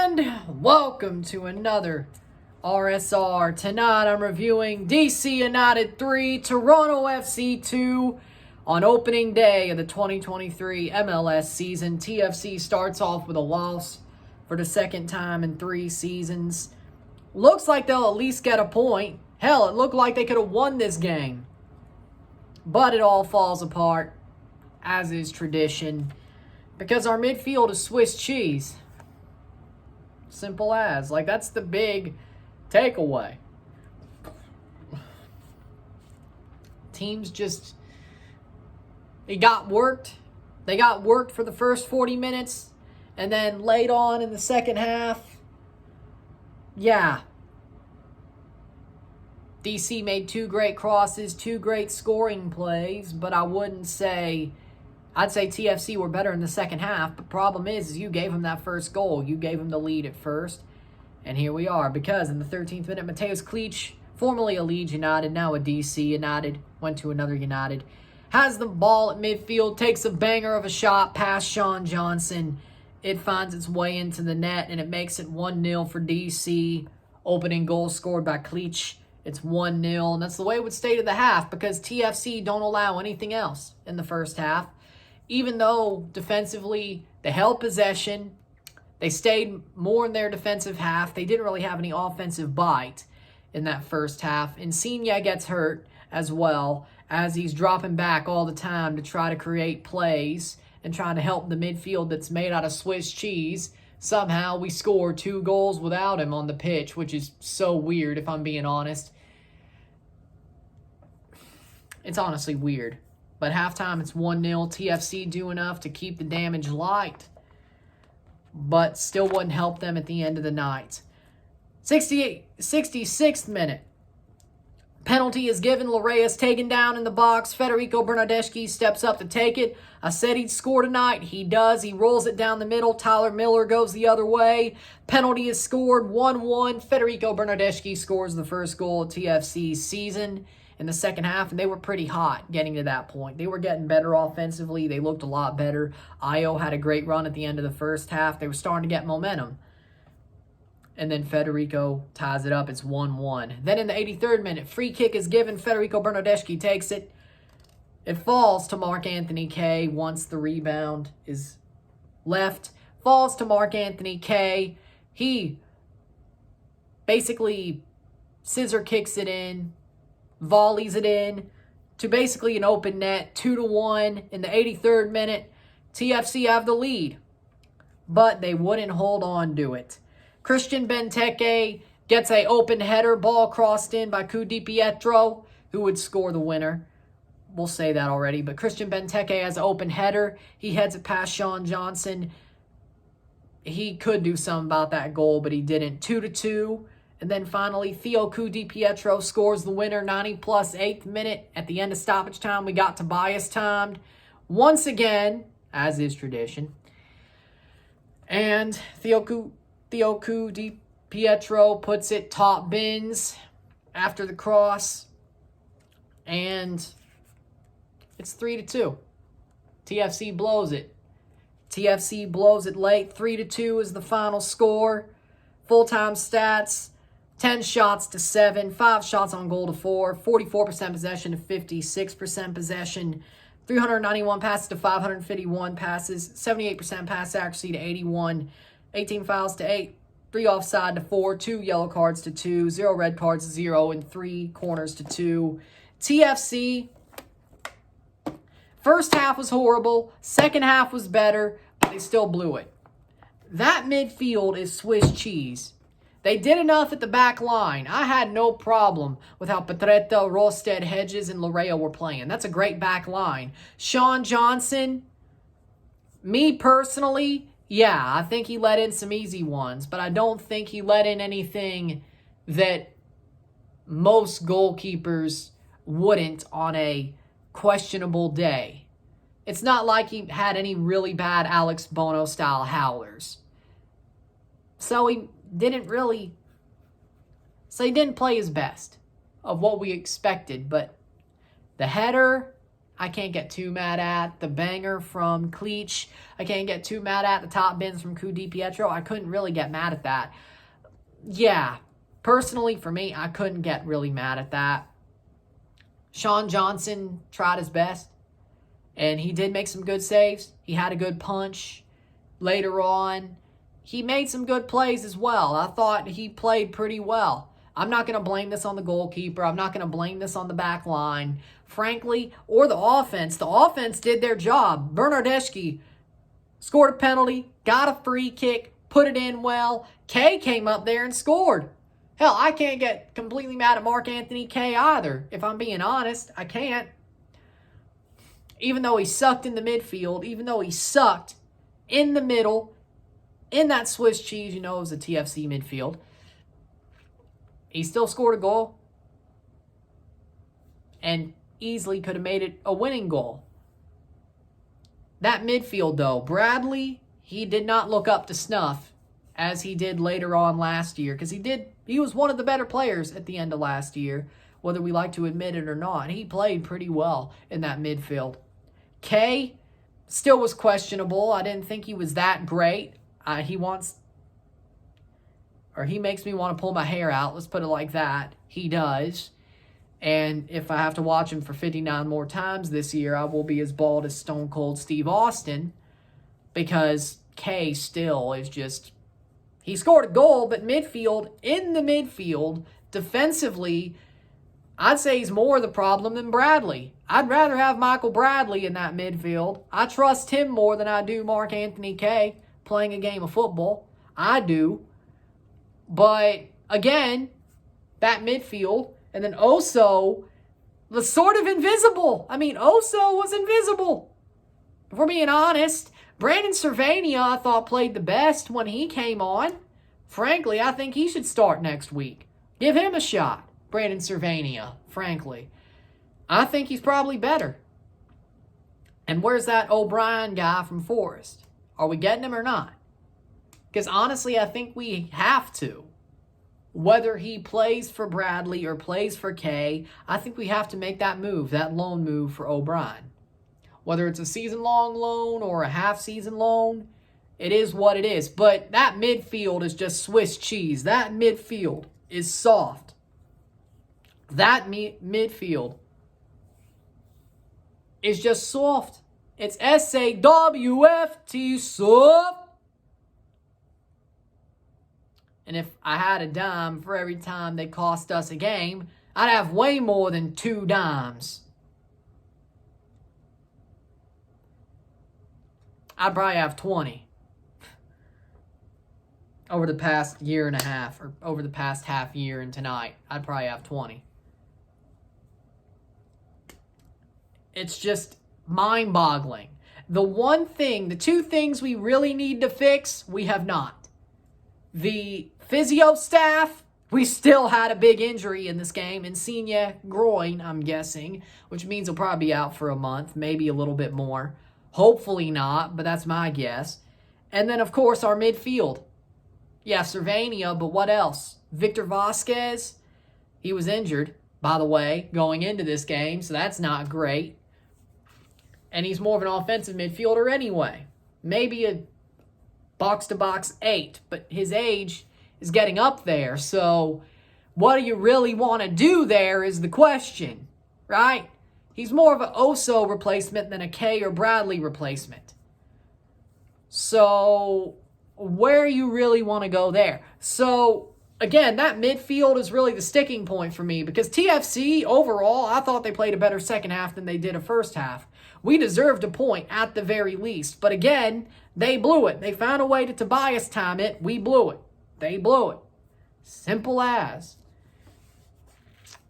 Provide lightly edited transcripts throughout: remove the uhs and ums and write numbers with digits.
And welcome to another RSR. Tonight I'm reviewing DC United 3, Toronto FC 2 on opening day of the 2023 MLS season. TFC starts off with a loss for the second time in 3 seasons. Looks like they'll at least get a point. Hell, it looked like they could have won this game. But it all falls apart, as is tradition, because our midfield is Swiss cheese. Simple as. Like, that's the big takeaway. Teams just, they got worked. They got worked for the first 40 minutes. And then late on in the second half, yeah. DC made 2 great crosses, 2 great scoring plays, but I'd say TFC were better in the second half. But problem is you gave them that first goal. You gave them the lead at first. And here we are. Because in the 13th minute, Mateusz Klich, formerly a Leeds United, now a DC United, went to another United, has the ball at midfield, takes a banger of a shot past Sean Johnson. It finds its way into the net, and it makes it 1-0 for DC. Opening goal scored by Klich. It's 1-0, and that's the way it would stay to the half because TFC don't allow anything else in the first half. Even though defensively they held possession, they stayed more in their defensive half. They didn't really have any offensive bite in that first half. Insigne gets hurt as well as he's dropping back all the time to try to create plays and trying to help the midfield that's made out of Swiss cheese. Somehow we score 2 goals without him on the pitch, which is so weird if I'm being honest. It's honestly weird. But halftime, it's 1-0. TFC do enough to keep the damage light. But still wouldn't help them at the end of the night. 66th minute. Penalty is given. Larrea's taken down in the box. Federico Bernardeschi steps up to take it. I said he'd score tonight. He does. He rolls it down the middle. Tyler Miller goes the other way. Penalty is scored. 1-1. Federico Bernardeschi scores the first goal of TFC's season in the second half, and they were pretty hot getting to that point. They were getting better offensively. They looked a lot better. Ayo had a great run at the end of the first half. They were starting to get momentum. And then Federico ties it up. It's 1-1. Then in the 83rd minute, free kick is given. Federico Bernardeschi takes it. It falls to Mark-Anthony Kaye once the rebound is left. Falls to Mark-Anthony Kaye. He basically scissor kicks it in. Volleys it in to basically an open net, 2-1 in the 83rd minute. TFC have the lead, but they wouldn't hold on to it. Christian Benteke gets a open header, ball crossed in by Cu Di Pietro, who would score the winner. We'll say that already, but Christian Benteke has an open header. He heads it past Sean Johnson. He could do something about that goal, but he didn't. 2-2. And then finally, Theo Cu Di Pietro scores the winner, 90-plus 8th minute. At the end of stoppage time, we got Tobias timed once again, as is tradition. And Theo Cu Di Pietro puts it top bins after the cross. And it's 3-2. TFC blows it. TFC blows it late. 3-2 is the final score. Full-time stats. 10 shots to 7, 5 shots on goal to 4, 44% possession to 56% possession, 391 passes to 551 passes, 78% pass accuracy to 81, 18 fouls to 8, 3 offside to 4, 2 yellow cards to 2, 0 red cards to 0, and 3 corners to 2. TFC, first half was horrible, second half was better, but they still blew it. That midfield is Swiss cheese. They did enough at the back line. I had no problem with how Petretta, Rosted, Hedges, and Larrea were playing. That's a great back line. Sean Johnson, me personally, yeah, I think he let in some easy ones, but I don't think he let in anything that most goalkeepers wouldn't on a questionable day. It's not like he had any really bad Alex Bono-style howlers. So he didn't play his best of what we expected, but the header, I can't get too mad at. The banger from Cleach, I can't get too mad at. The top bins from Cu Di Pietro, I couldn't really get mad at that. Yeah, personally for me, I couldn't get really mad at that. Sean Johnson tried his best, and he did make some good saves. He had a good punch later on. He made some good plays as well. I thought he played pretty well. I'm not going to blame this on the goalkeeper. I'm not going to blame this on the back line, frankly, or the offense. The offense did their job. Bernardeschi scored a penalty, got a free kick, put it in well. Kay came up there and scored. Hell, I can't get completely mad at Mark Anthony Kay either. If I'm being honest, I can't. Even though he sucked in the midfield, even though he sucked in the middle, in that Swiss cheese, it was a TFC midfield, he still scored a goal and easily could have made it a winning goal. That midfield, though, Bradley, he did not look up to snuff as he did later on last year, because he was one of the better players at the end of last year, whether we like to admit it or not. He played pretty well in that midfield. Kay still was questionable. I didn't think he was that great. He makes me want to pull my hair out. Let's put it like that. He does. And if I have to watch him for 59 more times this year, I will be as bald as Stone Cold Steve Austin, because Kay still is just... He scored a goal, but in the midfield, defensively, I'd say he's more the problem than Bradley. I'd rather have Michael Bradley in that midfield. I trust him more than I do Mark Anthony Kay playing a game of football. I do. But, again, that midfield, and then Oso was sort of invisible. Oso was invisible. If we're being honest, Brandon Cervania, I thought, played the best when he came on. Frankly, I think he should start next week. Give him a shot, Brandon Cervania, frankly. I think he's probably better. And where's that O'Brien guy from Forest? Are we getting him or not? Because honestly, I think we have to. Whether he plays for Bradley or plays for Kay, I think we have to make that move, that loan move for O'Brien. Whether it's a season-long loan or a half-season loan, it is what it is. But that midfield is just Swiss cheese. That midfield is soft. That midfield is just soft. It's SAWFT, soft. And if I had a dime for every time they cost us a game, I'd have way more than 2 dimes. I'd probably have 20 over the past year and a half, or over the past half year and tonight. I'd probably have 20. It's just mind-boggling. The 2 things we really need to fix, we have not. The physio staff, we still had a big injury in this game. Insigne groin, I'm guessing, which means he'll probably be out for a month, maybe a little bit more. Hopefully not, but that's my guess. And then, of course, our midfield. Yeah, Cervania, but what else? Victor Vasquez, he was injured, by the way, going into this game, so that's not great. And he's more of an offensive midfielder anyway. Maybe a box-to-box 8, but his age is getting up there, so what do you really want to do there is the question, right? He's more of an Oso replacement than a Kay or Bradley replacement. So where you really want to go there? So again, that midfield is really the sticking point for me, because TFC overall, I thought they played a better second half than they did a first half. We deserved a point at the very least. But again, they blew it. They found a way to Tobias time it. We blew it. They blew it. Simple as.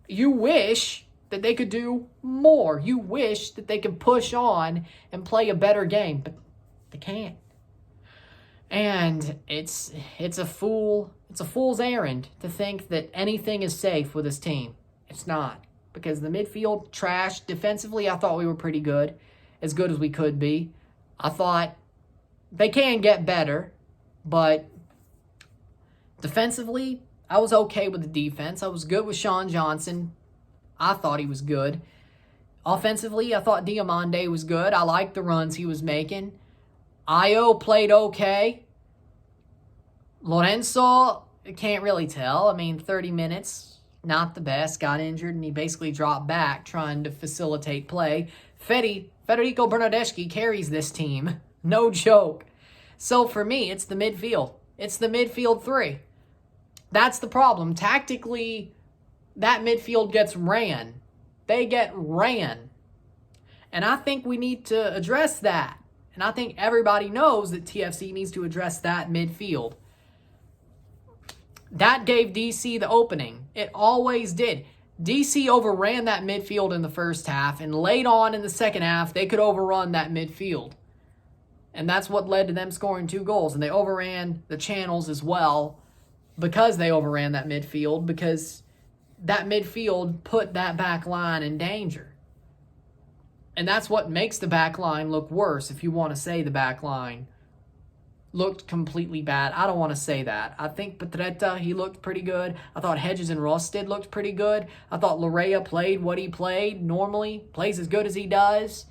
You wish that they could do more. You wish that they could push on and play a better game, but they can't. And it's a fool's errand to think that anything is safe with this team. It's not. Because the midfield, trash. Defensively, I thought we were pretty good. As good as we could be. I thought they can get better. But defensively, I was okay with the defense. I was good with Sean Johnson. I thought he was good. Offensively, I thought Diamande was good. I liked the runs he was making. Io played okay. Lorenzo, can't really tell. I mean, 30 minutes, not the best. Got injured, and he basically dropped back trying to facilitate play. Federico Bernardeschi carries this team. No joke. So for me, it's the midfield. It's the midfield three. That's the problem. Tactically, that midfield gets ran. They get ran. And I think we need to address that. And I think everybody knows that TFC needs to address that midfield. That gave DC the opening. It always did. DC overran that midfield in the first half, and late on in the second half, they could overrun that midfield. And that's what led to them scoring 2 goals. And they overran the channels as well because they overran that midfield, because that midfield put that back line in danger. And that's what makes the back line look worse, if you want to say the back line looked completely bad. I don't want to say that. I think Petretta, he looked pretty good. I thought Hedges and Rosted looked pretty good. I thought Larea played what he played normally, plays as good as he does.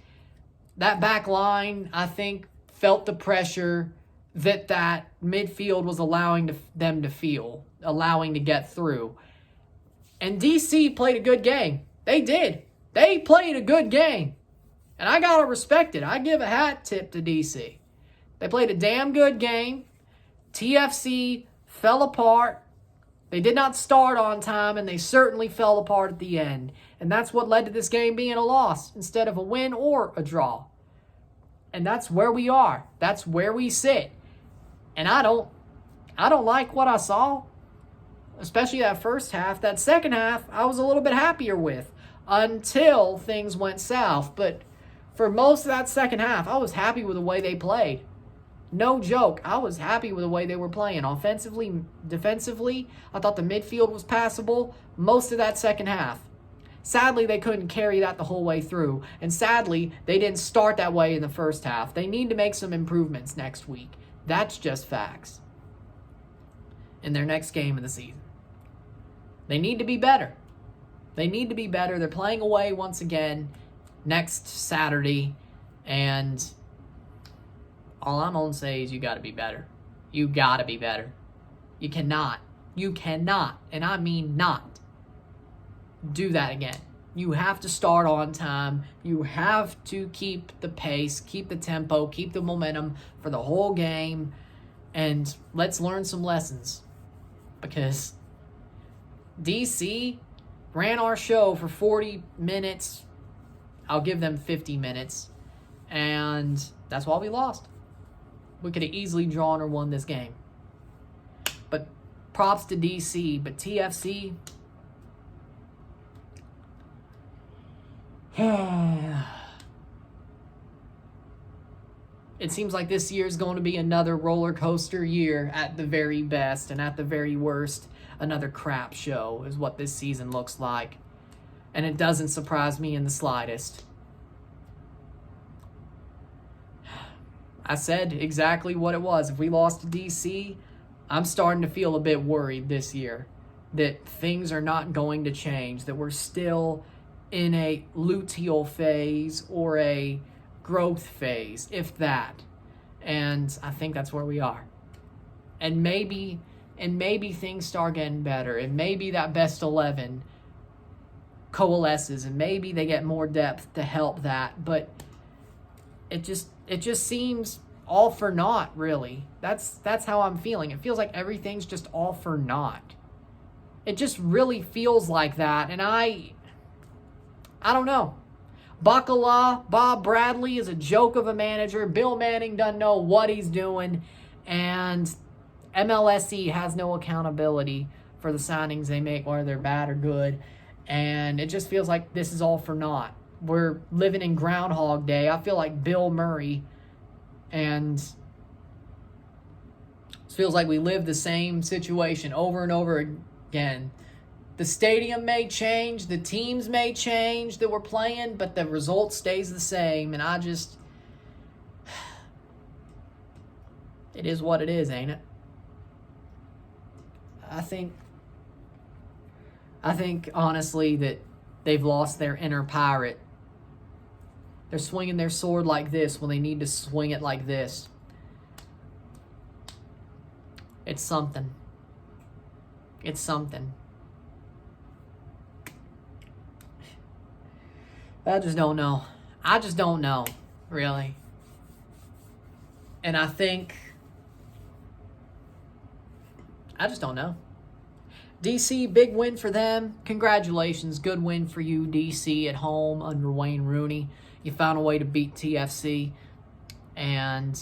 That back line, I think, felt the pressure that midfield was allowing them to feel, allowing to get through. And DC played a good game. They did. They played a good game. And I got to respect it. I give a hat tip to DC. They played a damn good game. TFC fell apart. They did not start on time, and they certainly fell apart at the end. And that's what led to this game being a loss instead of a win or a draw. And that's where we are. That's where we sit. And I don't like what I saw, especially that first half. That second half, I was a little bit happier with until things went south. But for most of that second half, I was happy with the way they played. No joke. I was happy with the way they were playing. Offensively, defensively, I thought the midfield was passable most of that second half. Sadly, they couldn't carry that the whole way through. And sadly, they didn't start that way in the first half. They need to make some improvements next week. That's just facts. In their next game of the season. They need to be better. They need to be better. They're playing away once again next Saturday. And all I'm going to say is you got to be better. You got to be better. You cannot, and I mean not, do that again. You have to start on time. You have to keep the pace, keep the tempo, keep the momentum for the whole game. And let's learn some lessons. Because DC ran our show for 40 minutes. I'll give them 50 minutes. And that's why we lost. We could have easily drawn or won this game. But props to DC. But TFC, it seems like this year is going to be another roller coaster year at the very best, and at the very worst, another crap show is what this season looks like. And it doesn't surprise me in the slightest. I said exactly what it was. If we lost to DC, I'm starting to feel a bit worried this year that things are not going to change, that we're still in a luteal phase or a growth phase, if that. And I think that's where we are. And maybe things start getting better, and maybe that best 11 coalesces, and maybe they get more depth to help that. But it just seems all for naught, really. That's how I'm feeling. It feels like everything's just all for naught. It just really feels like that, and I don't know. Bacala, Bob Bradley is a joke of a manager. Bill Manning doesn't know what he's doing, and MLSE has no accountability for the signings they make, whether they're bad or good, and it just feels like this is all for naught. We're living in Groundhog Day. I feel like Bill Murray, and it feels like we live the same situation over and over again. The stadium may change, the teams may change that we're playing, but the result stays the same, and it is what it is, ain't it? I think honestly that they've lost their inner pirate They're swinging their sword like this when they need to swing it like this. It's something. It's something. I just don't know. I just don't know, really. And I just don't know. DC, big win for them. Congratulations. Good win for you, DC, at home under Wayne Rooney. You found a way to beat TFC. And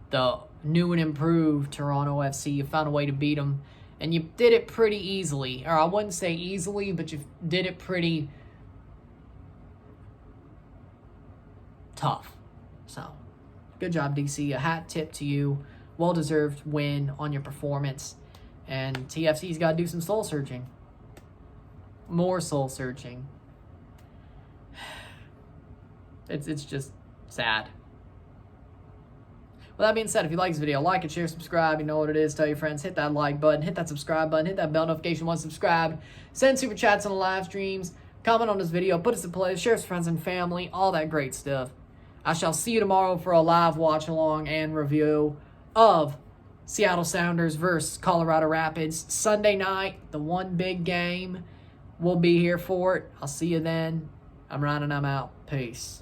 the new and improved Toronto FC, you found a way to beat them. And you did it pretty easily. Or I wouldn't say easily, but you did it pretty tough. So, good job, DC. A hat tip to you. Well-deserved win on your performance. And TFC's got to do some soul-searching. More soul-searching. It's just sad. With that being said, if you like this video, like it, share, subscribe. You know what it is. Tell your friends. Hit that like button. Hit that subscribe button. Hit that bell notification once subscribed. Send super chats on the live streams. Comment on this video. Put us in play. Share with friends and family. All that great stuff. I shall see you tomorrow for a live watch-along and review of Seattle Sounders versus Colorado Rapids. Sunday night, the one big game. We'll be here for it. I'll see you then. I'm Ryan and I'm out. Peace.